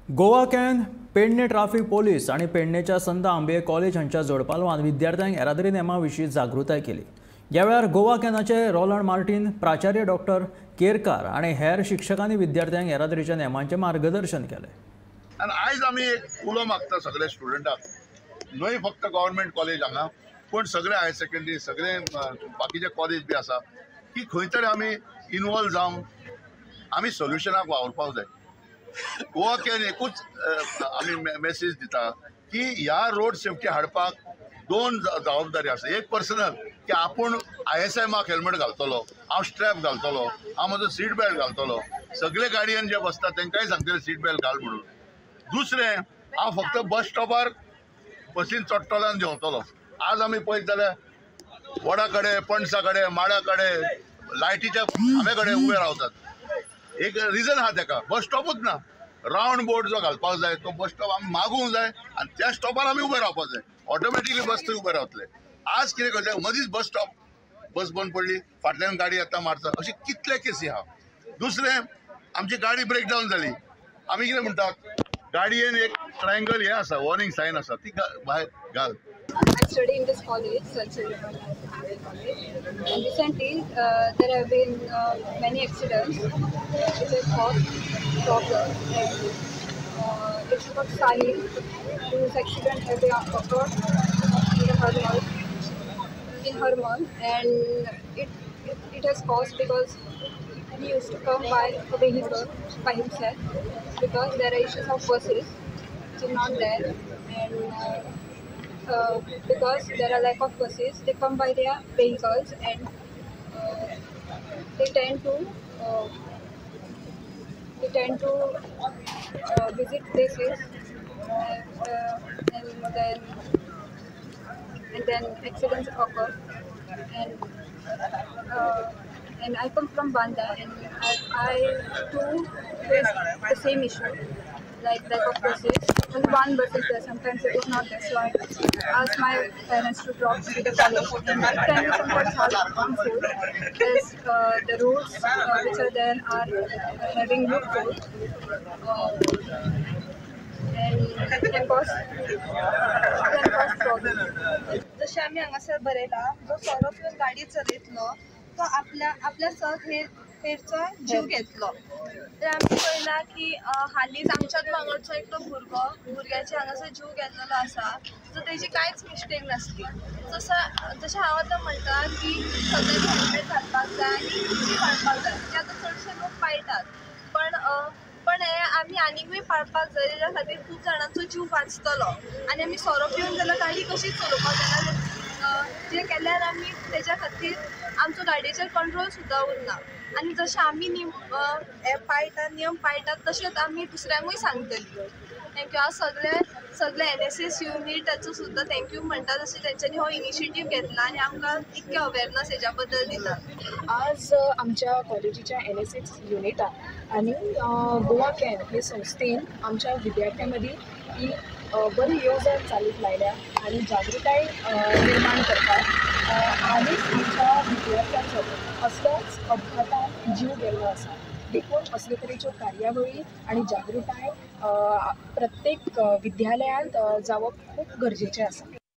Goa CAN Pernem traffic police आणि पेडणेच्या संत आंबे कॉलेज हांच्या जोडपालवान विद्यार्थ्यांक येरादारी नेमा विशीं जागृताय केली। ह्या वेळार गोवा कॅनाचे रोलंड मार्टिन, प्राचार्य डॉक्टर केरकार आणि हेर शिक्षकांनी विद्यार्थ्यांक येरादारीच्या नेमांचे मार्गदर्शन केले। आणि आज आम्ही एक उलो मागता सगळे स्टुडंटाक, न्हय फक्त गव्हर्नमेंट कॉलेज हांगा पण सगळे हायर सेकंडरी सगळे बाकीचे कॉलेज बी आसा की खंय तरी आमी इनवॉल्व जावन आमी सोल्युशनाक वावरपाक जाय। गोवा कॅन एकूच आमी मेसेज दिता की ह्या रोड सेफ्टी हाडपाक दोन जबाबदारी आसा। एक पर्सनल की आपूण ISMक हेल्मेट घालतलो, हांव स्ट्रॅप घालतलो, हांव म्हजो सीट बेल्ट घालतलो, सगळे गाडयेन जे बसतात तांकांय सांगतले सीट बेल्ट घाल म्हणून। दुसरें, हांव फक्त बस स्टॉपार बसीन चडटलो आनी देंवतलो। आज आमी पळयत जाल्यार वडा कडेन, पणसा कडेन, माडा कडेन, लायटीच्या खांब्या कडेन उबे रावतात। एक रिजन आहा ताका, बस स्टॉपच ना। रावंड बोर्ड जो घालपाक जाय तो बस स्टॉप आमी मागूंक जाय आनी त्या स्टॉपार आमी उबे रावपाक जाय। ऑटोमॅटिकली बस थंय उबे रावतले। आज कितें करता, मदींच बस स्टॉप, बस बंद पडली, फाटल्यान गाडी येता मारता, अशे कितले केसी आहा। दुसरें, आमची गाडी ब्रेक डावन जाली, आमी कितें म्हणटात, गाडयेन एक ट्रायंगल हे आसा, वॉर्निंग सायन आसा, ती भायर घाल। I study in this college, St. College, and recently there have been many accidents which have caused problems. And it's about Sahil, whose accident has occurred in Herman, and it has caused because he used to come by a vehicle by himself because there are issues of buses which is not there, and because there are lack of buses, they come by their vehicles, and they tend to visit places, and then accidents occur. And I come from Banda, and I too face the same issue, like lack of buses. Only one bus is there, sometimes it is not there, so I ask my parents to drop me to the college, and it can be sometimes harmful as the roads which are there are having loopholes, and it can cause problems. जशें आमी हांगासर बरयला, जो सोरो पिवन गाडी चलयतलो तो आपल्या हेरचो जीव घेतलो। तर आमी पळयला की हालींच आमच्याच वांगडचो एकटो भुरग्याचे हांगासर जीव गेल्लो आसा, सो तेजी कांयच मिस्टेक नासली। जशें हांव आतां म्हणटा की सगळ्यांनी हेल्मेट घालपाक जाय आनी स्पीड पाळपाक जाय, जे आतां चडशे लोक पाळटात, पण हे आमी आनीकूय पाळपाक जाय। तेज्या खातीर खूब जाणांचो जीव वाचतलो आनी आमी सोरो पिवन जाल्यार गाडी कशी चलोवपाक जाय, जे केल्यार आमी तेज्या खातीर आमचो गाडयेचेर कंट्रोल सुद्दां उरना। आनी जशें आमी नियम पाळटात तशेंच आमी दुसऱ्यांकूय सांगतली। थँक्यू। हांव सगळे NSS युनिटाचो सुद्दां थँक्यू म्हणटा, जशें तेंच्यांनी हो इनिशिएटीव घेतला आनी आमकां इतकें अवेरनस हेज्या बद्दल दिता। आज आमच्या कॉलेजीच्या NSS युनिटान आणि गोवा कॅन हे संस्थेन आमच्या विद्यार्थ्यांमध्ये ही बरी येवजण चालीक लायल्या आणि जागृताय निर्माण करतात। आनी आमच्या विद्यार्थ्यांचो असल्याच अपघातान जीव गेल्लो आसा, देखून असले तरेच्यो कार्यावळी आणि जागृताय प्रत्येक विद्यालयांत जावप खूब गरजेचें आसा।